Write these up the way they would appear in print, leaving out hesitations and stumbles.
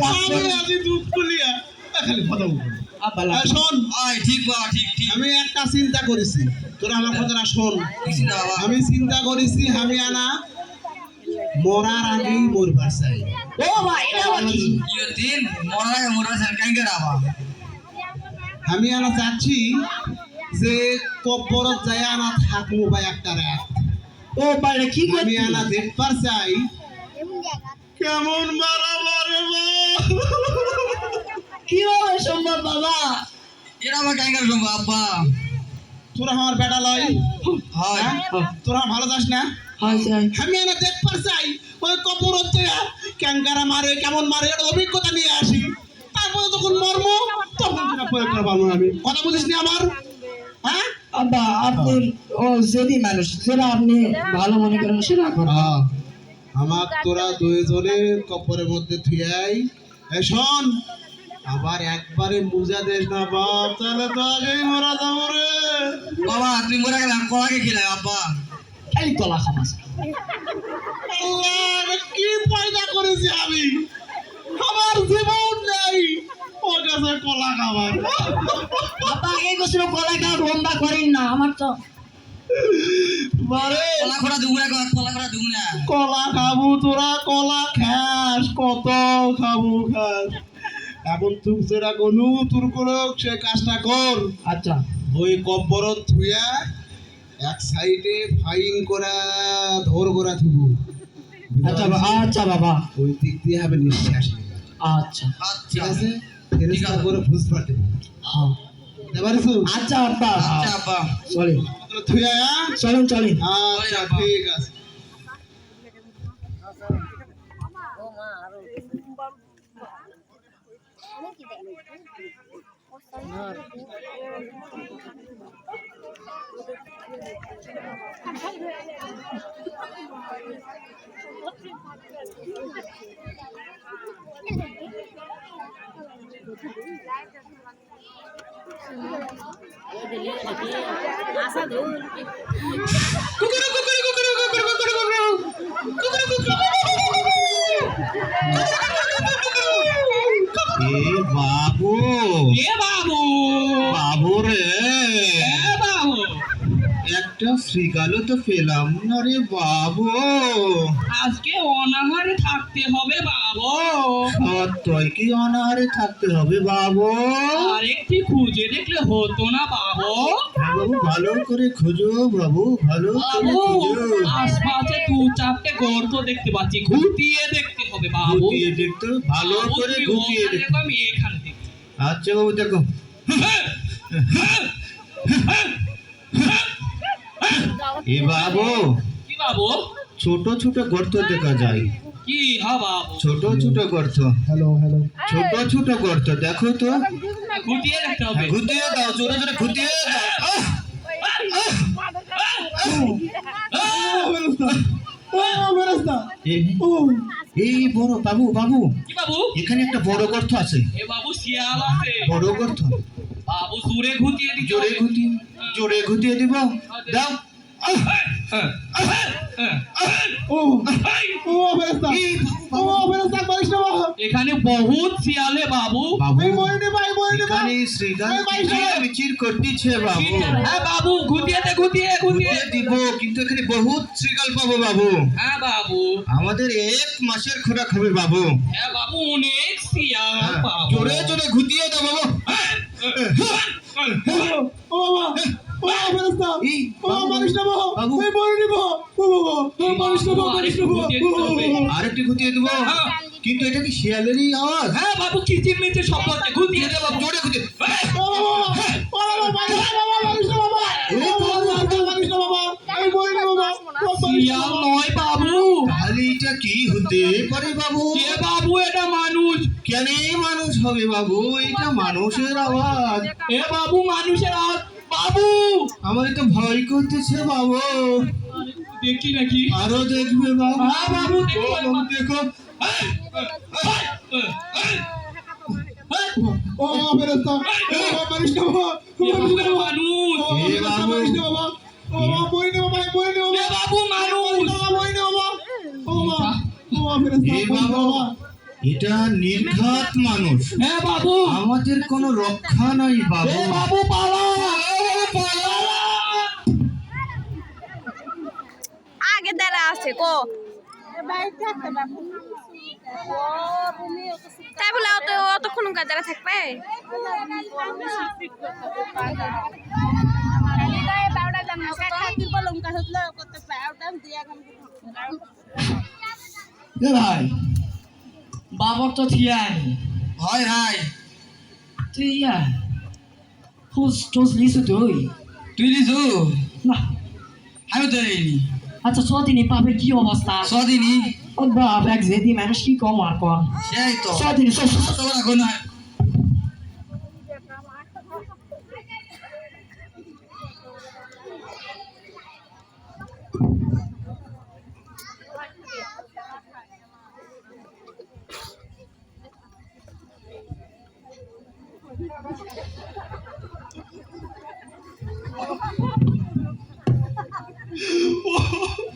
আজি দুধ কুলিয়া খালি কথা বল শোন ঠিক বাবা ঠিক ঠিক আমি একটা চিন্তা করেছি তোরা আমার কথাটা শোন কিছু না বাবা আমি চিন্তা করেছি আমি আনা মরার আগেই মরবার চাই ও ভাই এটা কি কি দিন মরা কাইঙ্গা বাবা আমি আনা চাচ্ছি যে কবরত যায় আনা থাকবো ভাই একটা রাত ও ভাই কি আমি করছিস আনা দেখবার চাই কেমন মারা মারে কিভাবে সম্ভব বাবা এরা আমার কাইঙ্গা সম্ভব আব্বা তোরা আমার বেটা লয় হয় তোরা ভালো যাস না হ্যাঁ স্যার আমি আনা দেখবার চাই ওই কবরত যায় ক্যাঙ্গারা মারে কেমন মারে এটা অভিজ্ঞতা নিয়ে আসি তারপরে যখন মর্ম তখন তোরা প্রয়োগ করে পারবো আমি কথা বুঝিস নি আমার হ্যাঁ আব্বা আপনি ও যদি মানুষ সেটা আপনি ভালো মনে করেন সেটা করেন আমার তোরা দুইজনে কবরের মধ্যে থুয়াই এই শোন আবার একবারে মুজা দেশ না বাপ তাহলে তো আগেই মরা যাবো রে বাবা তুই মরে গেলে কলাকে খেলে আব্বা খালি কলা খাওয়া আল্লাহ কি পয়দা করেছি আমি আমার জীবন নেই ওর কাছে কলা খাবার আব্বা এই বছর কলা খাওয়া বন্ধা করেন না আমার তো বারে কলা খোড়া দুগুনা কলা খোড়া দুগুনা কলা খাবো তোরা কলা খাস কত খাবো খাস এখন তুই যেটা গনু তোর করে সে কাজটা কর আচ্ছা ওই কব্বরত থুয়া এক সাইডে ফাইন করা ধর করা থুবু আচ্ছা আচ্ছা বাবা ওই দিক দিয়ে হবে নিঃশ্বাস নেবে। আচ্ছা ঠিক আচ্ছা আছে ফেরেশতা করে ফুস পাটে হ্যাঁ এবারে আচ্ছা আব্বা আচ্ছা আব্বা চলেন থুয়া চলেন চলেন আচ্ছা ঠিক আছে বাবু এ বাবু বাবু রে এ বাবু একটা শ্রীগালও তো পেলাম না রে বাবু আজকে অনাহারে থাকতে হবে বাবু তুই কি অনাহারে থাকতে হবে বাবু আর একটি খুঁজে দেখলে হতো না বাবু হ্যাঁ বাবু ভালো করে খোঁজো বাবু ভালো করে বাবু খোঁজো আশপাশে দু চারটে গর্ত দেখতে পাচ্ছি ঘুটিয়ে দেখতে হবে বাবু গুটিয়ে দেখতে হবে, ভালো বাবু, করে তুই গুটিয়ে ওখানে দেখতে দেখো, আমি এখানে দেখছি আচ্ছা বাবু দেখো এ বাবু কি বাবু ছোট ছোট গর্ত দেখা যায় কি হ্যাঁ বাবু ছোট ছোট গর্ত ছোট ছোট গর্ত দেখো তো ঘুটিয়ে দেখতে হবে ঘুটিয়ে দাও জোরে জোরে ঘুটিয়ে দাও এই বড় বাবু বাবু কি বাবু এখানে একটা বড় গর্ত আছে এ বাবু শিয়াল আছে বড় গর্ত বাবু জোরে ঘুটিয়ে দিতে জোরে হবে। ঘুটিয়ে জোরে ঘুটিয়ে দিব দাও এখানে বহুত শিয়ালে বাবু এখানে শ্রীগান মিচির করতেছে বাবু হ্যাঁ বাবু ঘুটিয়ে ঘুটিয়ে ঘুটিয়ে দিব কিন্তু এখানে বহুত শ্রীগাল পাবো বাবু হ্যাঁ বাবু আমাদের এক মাসের খোরাক হবে বাবু হ্যাঁ বাবু অনেক শিয়াল পাবো জোরে জোরে ঘুটিয়ে দাও বাবু এই আরেকটি ঘুটিয়ে দিব কিন্তু এটা কি শিয়ালেরই আওয়াজ হ্যাঁ বাবু কিচির মিচির শব্দ হচ্ছে ঘুটিয়ে দে বাবু জোরে ঘুটিয়ে শিয়াল নয় বাবু তাহলে এটা কি হতে পারে বাবু এ বাবু এটা মানুষ কেন মানুষ হবে বাবু এটা মানুষের আওয়াজ এ বাবু মানুষের আওয়াজ বাবু আমার তো ভয় করতেছে বাবু দেখি নাকি আরো দেখবে বাবু হ্যাঁ বাবু দেখো ও বাবু দেখো ও ফেরেশতা মানুষ না বাবা এ বাবু এটা মানুষ এ বাবু এ বাবু মানুষ এ বাবু এটা নির্ঘাত মানুষ, হ্যাঁ বাবু, আমাদের কোনো রক্ষা নাই বাবু। এ বাবু পালা, আগে দাঁড়া আছে কো তাই বলে অতক্ষণ দাঁড়া থাকবে এ ভাই বাবর তো থিয়াই হয় ভাই, তুই ফুস টুস লিসু তুই তুই দিছু না। আমি তো দেয়নি আচ্ছা ছদিনে পাবে কি অবস্থা? সদিনই ও বাপ এক যেদি মানুষ কি কম আর কম সেই তো ছদিনে অত বড় গুণ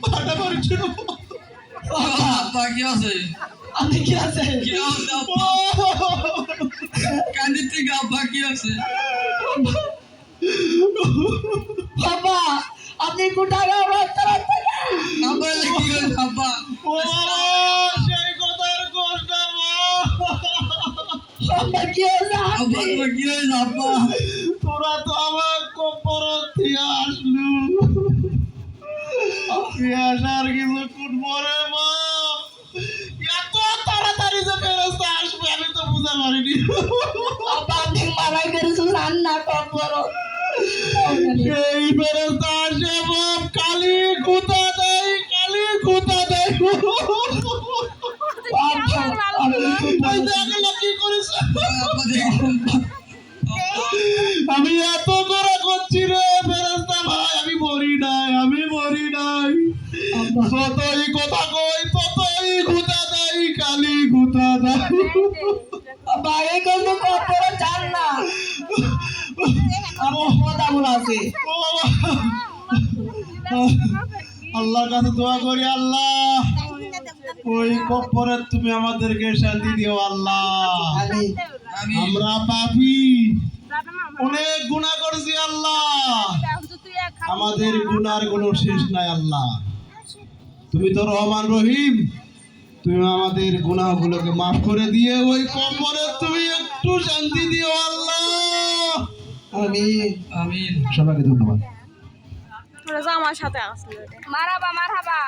পাটা পড়ছিল আব্বা কি আছে? আপনি কি আছে? কি আছে আব্বা? কান্দি থেকে আব্বা কি আছে? বাবা আপনি কোথায় আব্বা এলে কি করে আব্বা? ও বাবা, সেই কথার কষ্ট বাবা কি আছে? আব্বা তোমার কি হয়েছে আব্বা? তোরা তো আমার কবর থেকে আসলু, আসার কিছুক্ষণ পরে বাপ এত তাড়াতাড়ি যে ফেরস্তা আসবে আমি তো বুঝতে পারিনি। বাবা আপনি মারাই করেছেন রান্না কর এই ফেরস্তা আসে বাপ, কালি কুতা দেয়, কালি কুতা দেয়। এই দেখলে কি করেছে? আব্বা দেখুন আমি এত করে করছি রে ফেরেশতা ভাই, আমি মরি নাই, আমি মরি নাই। যতই কথা কই ততই ঘুতা দেয়, কালি ঘুতা দেয়। বাবা এই কোনো কপর চান না আমার কথা বলা আছে ও বাবা, আল্লাহর কাছে দোয়া করি, আল্লাহ ওই কবরে তুমি আমাদেরকে শান্তি দিও আল্লাহ। আমি আমি আমরা পাপী, অনেক গুনাহ করছি আল্লাহ, আমাদের গুনার কোনো শেষ নাই আল্লাহ। তুমি তো রহমান রহিম, তুমি আমাদের গুনাহগুলোকে মাফ করে দিয়ে ওই কবরে তুমি একটু শান্তি দিও আল্লাহ। আমিন। সবাইকে ধন্যবাদ। আমার সাথে আসলে মারাবা মারহাবা